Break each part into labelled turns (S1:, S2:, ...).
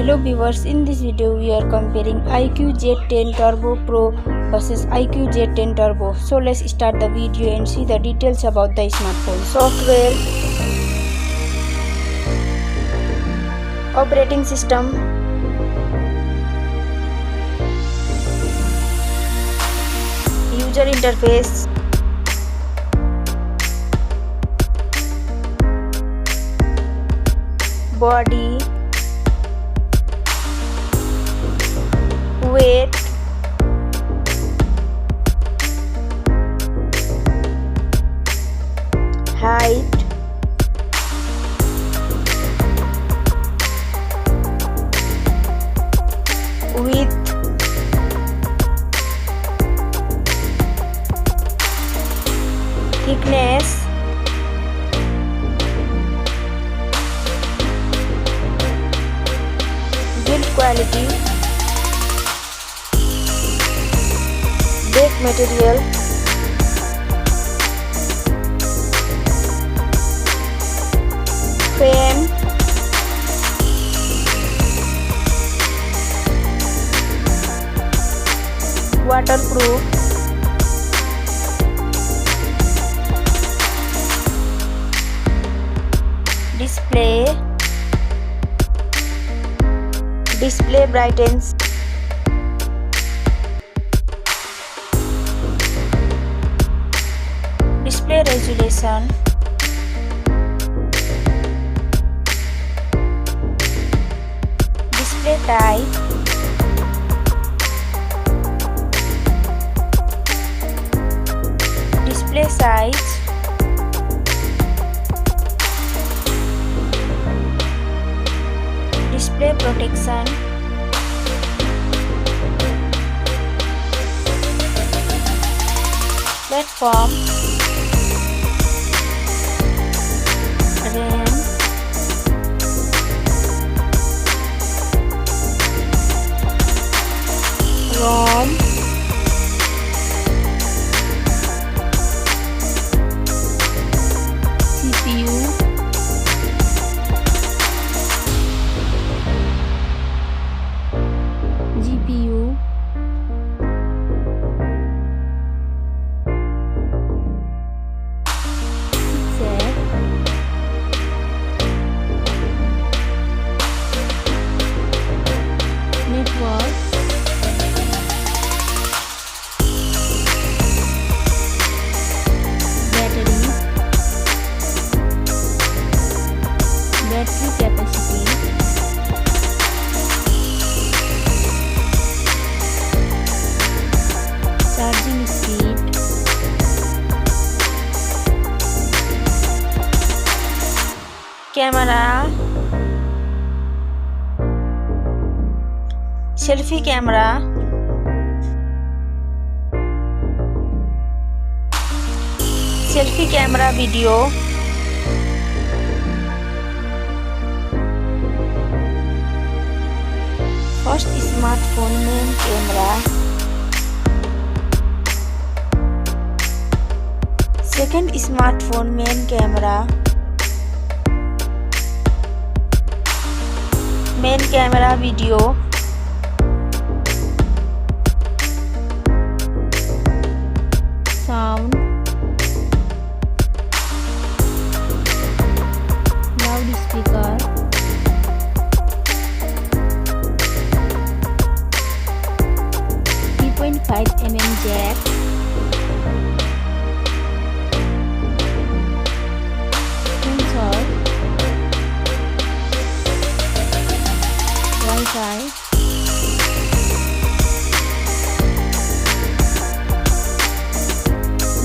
S1: Hello viewers, in this video we are comparing iQOO Z10 Turbo Pro versus iQOO Z10 Turbo. So let's start the video and see the details about the smartphone. Software, operating system, user interface, body, weight, height, width, thickness, build quality, back material, frame, waterproof, display brightens, display resolution, display type, display size, display protection, platform, RAM, ROM, CPU, GPU, chipset, network, battery capacity, charging speed, camera, selfie camera, video, first smartphone main camera, second smartphone main camera, video, sound, loudspeaker, 3.5mm jack, sensor, Wi-Fi,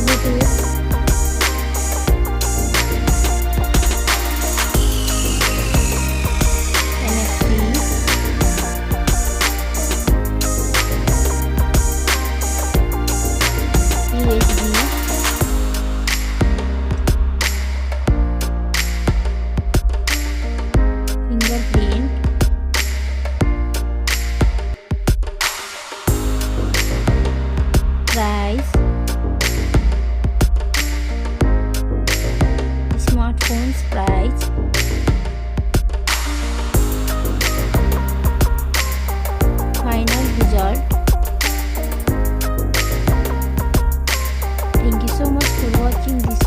S1: Bluetooth, NFC, USB, fingerprint, result. Thank you so much for watching this